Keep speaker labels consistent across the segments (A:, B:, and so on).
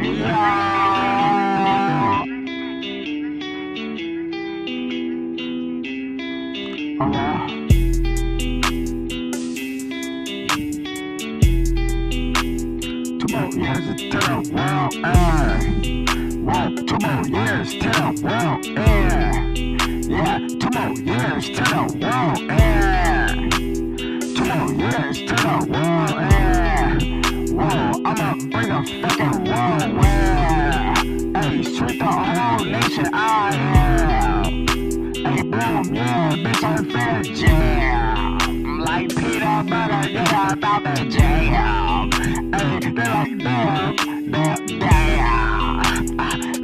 A: Years to the world, whoa, 2 more years to the world, yeah, 2 more years to the world, 2 more years to the world, whoa, I'ma bring a fucking world, hey, sweep the whole nation, hey, boom, yeah, bitch, I'm finna jam. I'm like Peter Butter, yeah, about the jam. Hey, they like damn.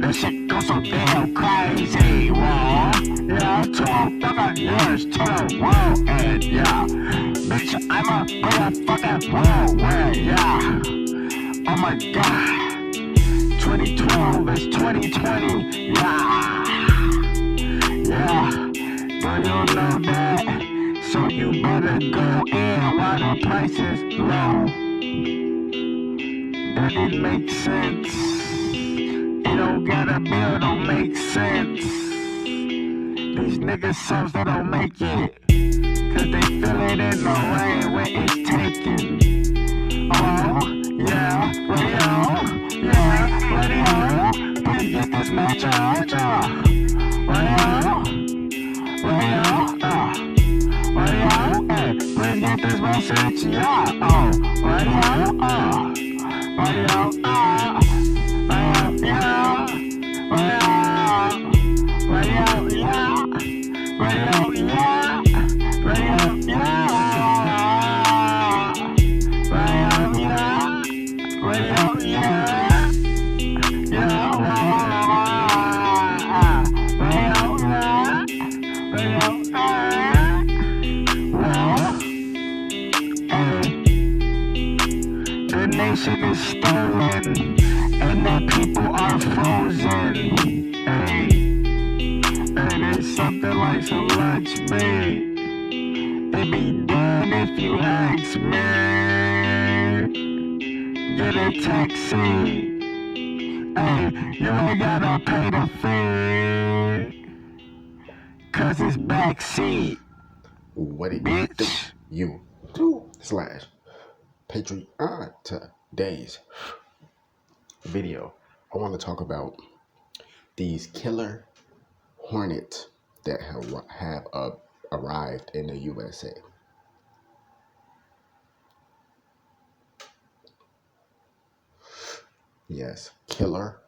A: That shit goes so damn crazy, whoa. Yeah, 2 fucking years to the world, and yeah, bitch, I'ma bring a fucking world, yeah. Oh my god, 2012 is 2020, yeah. Do you know that? So you better go in while the price is low. That it makes sense. It don't gotta bill, don't make sense. These niggas songs that don't make it, cause they feel it in the rain when it's taken. Oh, yeah, radio, please get this match out, please get this message, yeah, the nation is stolen, and the people are frozen. Hey, and it's something like some lunch meat. It be done if you ask me. Get a taxi. Hey, you ain't gotta pay the fee, cause it's backseat.
B: What it
A: Bitch.
B: do? You do / Patreon. Today's video, I want to talk about these killer Hornets that have arrived in the USA. Yes, killer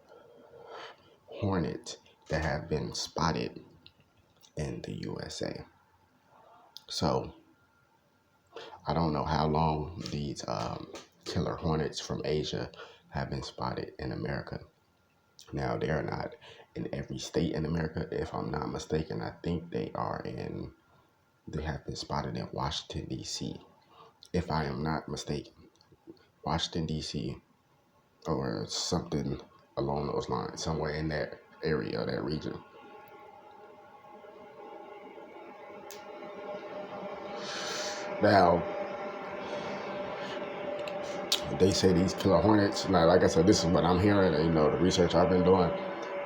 B: Hornets that have been spotted in the USA. So I don't know how long these killer Hornets from Asia have been spotted in America. Now, they're not in every state in America, if I'm not mistaken. I think they have been spotted in Washington, D.C. If I am not mistaken, Washington, D.C. or something along those lines, somewhere in that area, that region. Now, they say these killer Hornets, now, like I said, this is what I'm hearing, and, the research I've been doing.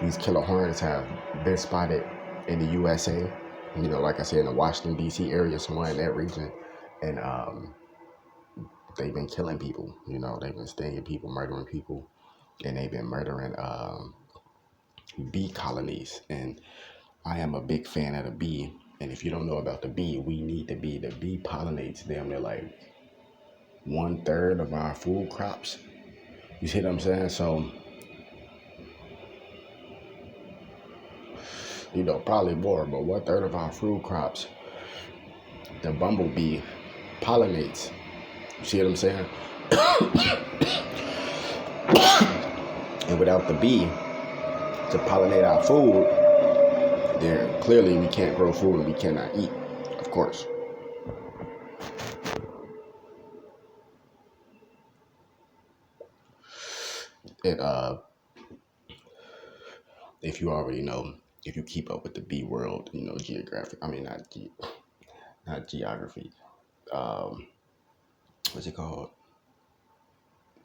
B: These killer Hornets have been spotted in the USA, like I said, in the Washington, D.C. area, somewhere in that region. And they've been killing people, they've been stinging people, murdering people, and they've been murdering bee colonies. And I am a big fan of the bee. And if you don't know about the bee, we need the bee. The bee pollinates them. They're like 1/3 of our food crops. You see what I'm saying? So, probably more, but 1/3 of our food crops, the bumblebee pollinates. You see what I'm saying? And without the bee to pollinate our food, clearly we can't grow food and we cannot eat, of course. It if you already know, if you keep up with the bee world, geographic. I mean, not geography. What's it called?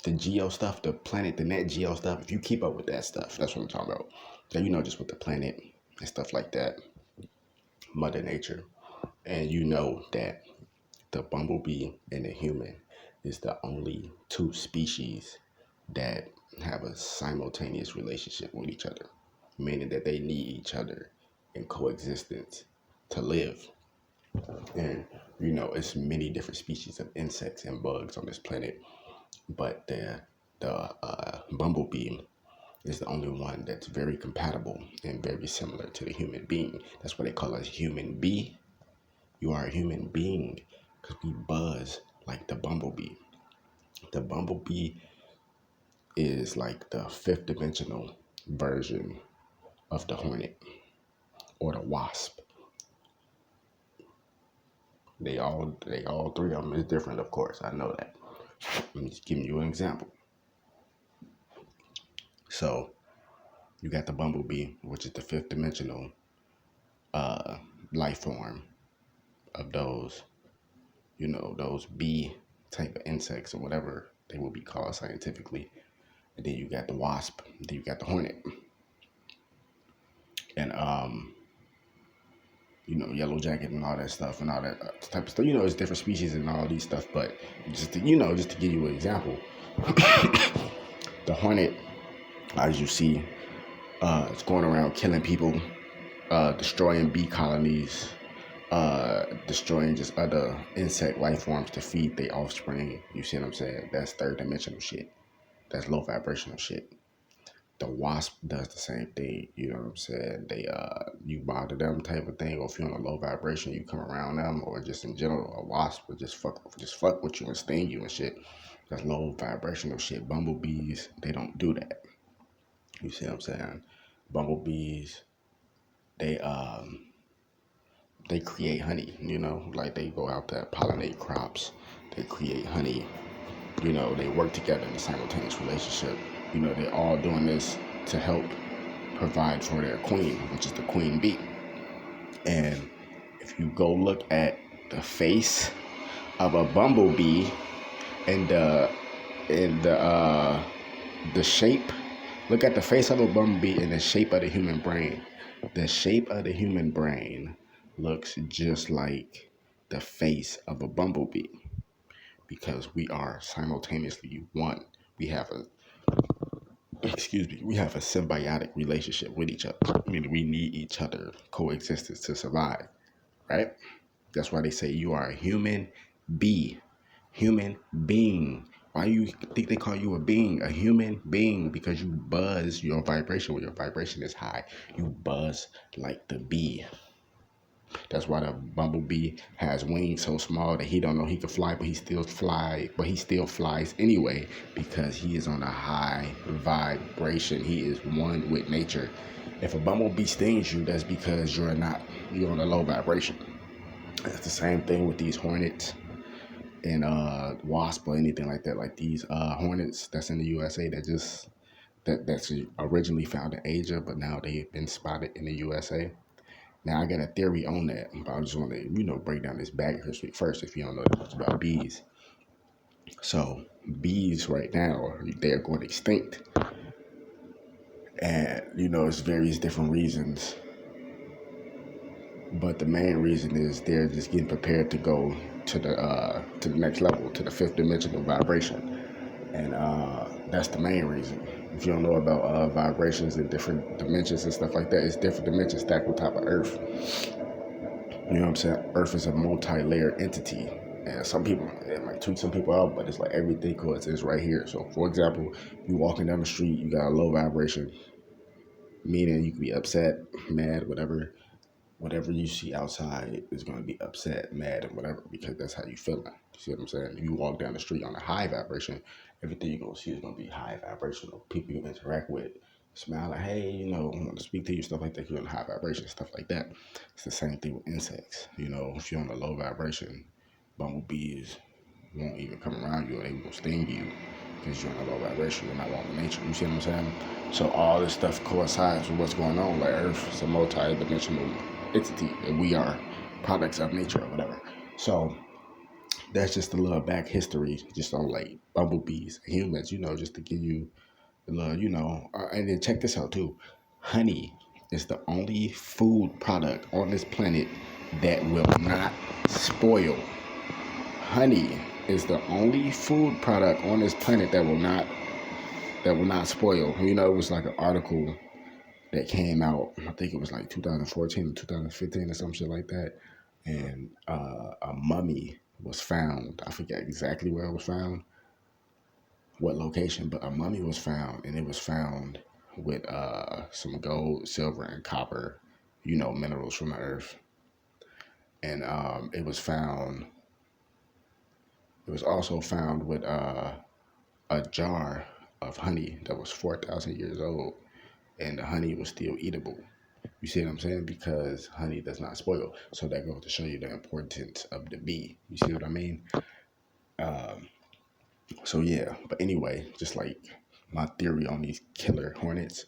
B: the geo stuff, the planet, the net geo stuff, if you keep up with that stuff, that's what I'm talking about. So, just with the planet and stuff like that, Mother Nature, and you know that the bumblebee and the human is the only two species that have a simultaneous relationship with each other, meaning that they need each other in coexistence to live. And it's many different species of insects and bugs on this planet, but the bumblebee is the only one that's very compatible and very similar to the human being. That's why they call us human bee. You are a human being because we buzz like the bumblebee. The bumblebee is like the fifth dimensional version of the hornet or the wasp. They all three of them is different, of course. I know that. I'm just giving you an example. So you got the bumblebee, which is the fifth dimensional life form of those, those bee type of insects or whatever they will be called scientifically. And then you got the wasp, then you got the hornet. And yellow jacket and all that stuff and all that type of stuff. It's different species and all these stuff, but just to give you an example, the hornet, as you see, it's going around killing people, destroying bee colonies, destroying just other insect life forms to feed their offspring. You see what I'm saying? That's third dimensional shit. That's low vibrational shit. The wasp does the same thing. You know what I'm saying? They you bother them type of thing, or if you're on a low vibration, you come around them, or just in general, a wasp will just fuck with you and sting you and shit. That's low vibrational shit. Bumblebees, they don't do that. You see what I'm saying? Bumblebees, they create honey, like they go out there, pollinate crops, they create honey, they work together in a simultaneous relationship. They're all doing this to help provide for their queen, which is the queen bee. And if you go look at the face of a bumblebee and the shape, look at the face of a bumblebee and the shape of the human brain. The shape of the human brain looks just like the face of a bumblebee because we are simultaneously one. We have a symbiotic relationship with each other. I mean, we need each other, coexistence to survive, right? That's why they say you are a human being. Why do you think they call you a being? A human being, because you buzz your vibration. When your vibration is high, you buzz like the bee. That's why the bumblebee has wings so small that he don't know he can fly, but he still flies anyway because he is on a high vibration. He is one with nature. If a bumblebee stings you, that's because you're on a low vibration. It's the same thing with these hornets and wasp or anything like that. Like these hornets that's in the USA that's originally found in Asia, but now they've been spotted in the USA. Now, I got a theory on that, but I just want to, break down this back history first if you don't know that much about bees. So, bees right now, they're going extinct. And, it's various different reasons. But the main reason is they're just getting prepared to go to the next level, to the fifth dimensional vibration. And that's the main reason. If you don't know about vibrations and different dimensions and stuff like that, it's different dimensions stacked on top of Earth. You know what I'm saying? Earth is a multi-layered entity. And some people, it might tweak some people out, but it's like everything coexists right here. So, for example, you walking down the street, you got a low vibration, meaning you can be upset, mad, whatever. Whatever you see outside is going to be upset, mad, and whatever, because that's how you feeling. You see what I'm saying? If you walk down the street on a high vibration, everything you're going to see is going to be high vibrational. People you interact with, smile like, hey, I want to speak to you, stuff like that. You're on high vibration, stuff like that. It's the same thing with insects. If you're on a low vibration, bumblebees won't even come around you or they will sting you because you're on a low vibration. You're not walking nature. You see what I'm saying? So all this stuff coincides with what's going on. Like Earth is a multi-dimensional entity, and we are products of nature or whatever. So That's just a little back history, just on like bumblebees, humans, just to give you a little, and then check this out too. Honey is the only food product on this planet that will not spoil. Honey is the only food product on this planet that will not spoil. It was like an article that came out. I think it was like 2014 or 2015 or some shit like that. And a mummy was found. I forget exactly where it was found, what location, but a mummy was found, and it was found with some gold, silver, and copper, minerals from the earth. And it was found. It was also found with a jar of honey that was 4,000 years old, and the honey was still eatable. You see what I'm saying? Because honey does not spoil. So that goes to show you the importance of the bee. You see what I mean? So yeah. But anyway, just like my theory on these killer hornets.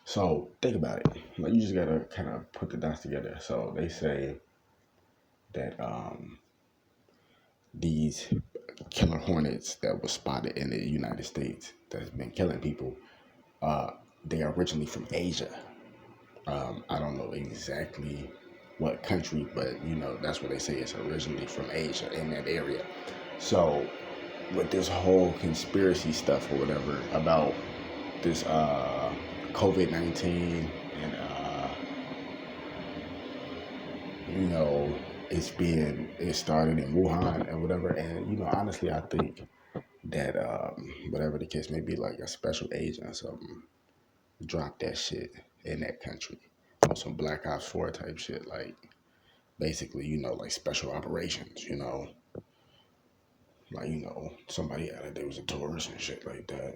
B: So think about it. Like, you just gotta kind of put the dots together. So they say that these killer hornets that were spotted in the United States that's been killing people, they are originally from Asia. I don't know exactly what country, but that's what they say. It's originally from Asia, in that area. So with this whole conspiracy stuff or whatever about this COVID-19, and you know it started in Wuhan and whatever, and honestly, I think that whatever the case may be, like a special agent or something dropped that shit in that country on some Black Ops 4 type shit, like basically, like special operations, like, somebody added there was a tourist and shit like that,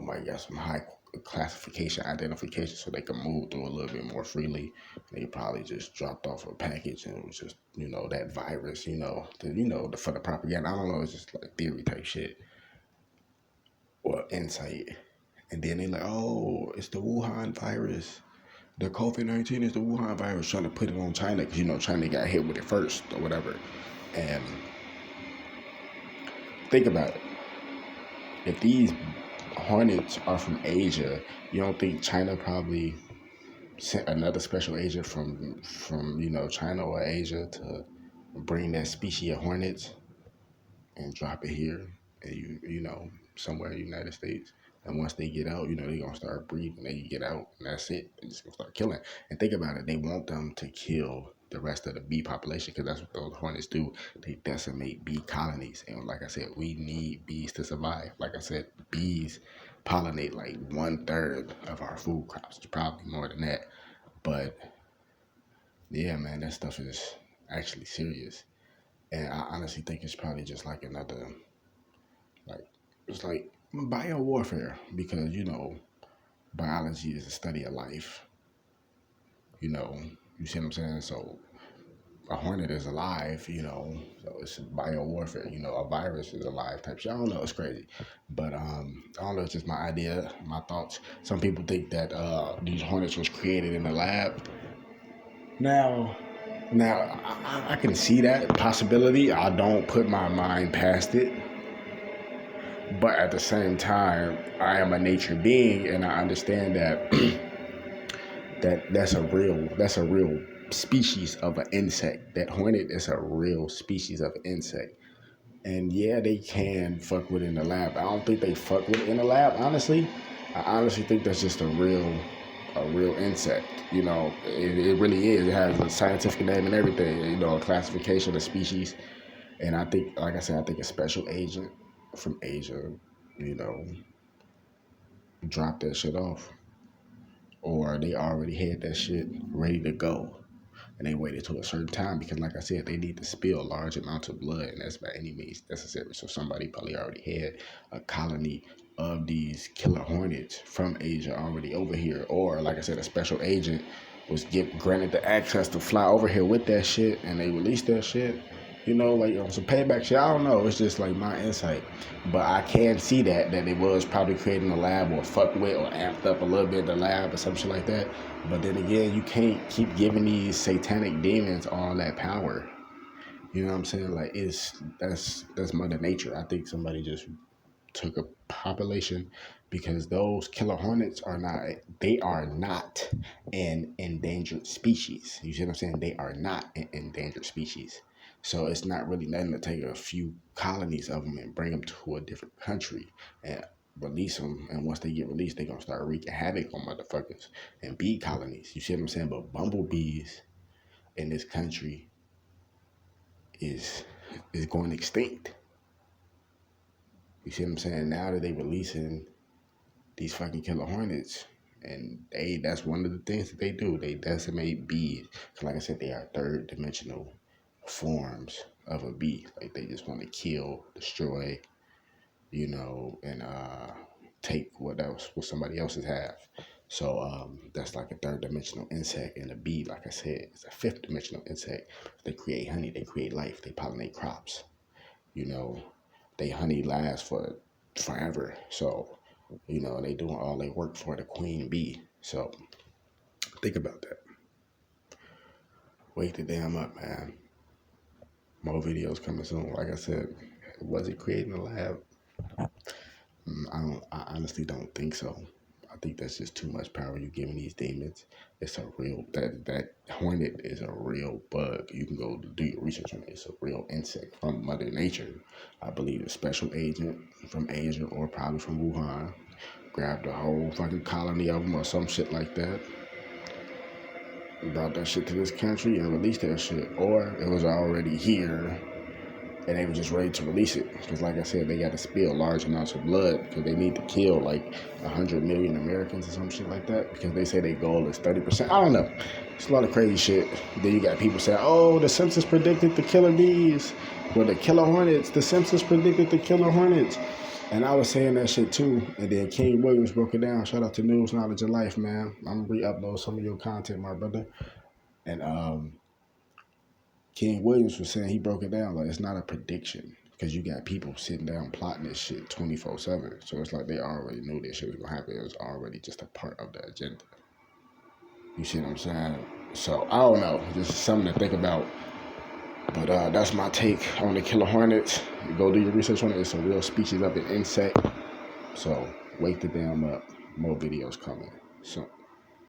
B: might got some high classification identification so they can move through a little bit more freely. They probably just dropped off a package and it was just, that virus, for the propaganda. I don't know, it's just like theory type shit or insight. And then they like, oh, it's the Wuhan virus. The COVID-19 is the Wuhan virus, trying to put it on China because, China got hit with it first or whatever. And think about it. If these hornets are from Asia, you don't think China probably sent another special agent from China or Asia to bring that species of hornets and drop it here, and somewhere in the United States. And once they get out, they're gonna start breeding. They get out, and that's it. They're just gonna start killing. And think about it, they want them to kill the rest of the bee population because that's what those hornets do. They decimate bee colonies, and like I said, we need bees to survive. Like I said, bees pollinate like 1/3 of our food crops. It's probably more than that, but yeah, man, that stuff is actually serious. And I honestly think it's probably just like another, like, it's like bio warfare because, biology is the study of life. You see what I'm saying? So a hornet is alive, so it's bio warfare. A virus is alive type shit. I don't know, it's crazy. But I don't know, it's just my idea, my thoughts. Some people think that these hornets was created in the lab. Now, I can see that possibility. I don't put my mind past it. But at the same time, I am a nature being, and I understand that that's a real species of an insect. That hornet is a real species of an insect. And yeah, they can fuck with it in the lab. I don't think they fuck with it in the lab, honestly. I honestly think that's just a real insect. It really is. It has a scientific name and everything, a classification of species. And I think, like I said, I think a special agent from Asia, dropped that shit off. Or they already had that shit ready to go. And they waited till a certain time because, like I said, they need to spill large amounts of blood, and that's by any means necessary. So somebody probably already had a colony of these killer hornets from Asia already over here, or like I said, a special agent was granted the access to fly over here with that shit, and they released that shit. Like on some payback shit. I don't know. It's just like my insight, but I can see that it was probably created in the lab or fucked with or amped up a little bit in the lab or some shit like that. But then again, you can't keep giving these satanic demons all that power. You know what I'm saying? Like that's Mother Nature. I think somebody just took a population because those killer hornets are not an endangered species. You see what I'm saying? They are not an endangered species. So it's not really nothing to take a few colonies of them and bring them to a different country and release them. And once they get released, they're gonna start wreaking havoc on motherfuckers and bee colonies. You see what I'm saying? But bumblebees in this country is going extinct. You see what I'm saying? Now that they releasing these fucking killer hornets, and that's one of the things that they do. They decimate bees. So like I said, they are third dimensional forms of a bee. Like they just want to kill, destroy, and take what somebody else's have. So that's like a third dimensional insect, and a bee, like I said, is a fifth dimensional insect. They create honey, they create life, they pollinate crops. They honey lasts for forever. So they doing all they work for the queen bee. So think about that. Wake the damn up, man. More videos coming soon. Like I said, was it created in a lab? I honestly don't think so. I think that's just too much power you're giving these demons. It's a real that hornet is a real bug. You can go do your research on it. It's a real insect from Mother Nature. I believe a special agent from Asia or probably from Wuhan grabbed a whole fucking colony of them or some shit like that, brought that shit to this country and released that shit, or it was already here and they were just ready to release it. Because like I said, they got to spill large amounts of blood because they need to kill like 100 million Americans or some shit like that, because they say their goal is 30%. I don't know. It's a lot of crazy shit. Then you got people saying, oh, the Simpsons predicted the killer bees. Well, the killer hornets. The Simpsons predicted the killer hornets. And I was saying that shit too. And then King Williams broke it down. Shout out to News Knowledge of Life, man. I'm going to re-upload some of your content, my brother. And King Williams was saying, he broke it down like it's not a prediction, because you got people sitting down plotting this shit 24/7. So it's like they already knew this shit was gonna happen. It was already just a part of the agenda. You see what I'm saying? So I don't know, just something to think about. But that's my take on the killer hornets. You go do your research on it. It's a real species of an insect. So wake the damn up. More videos coming. So.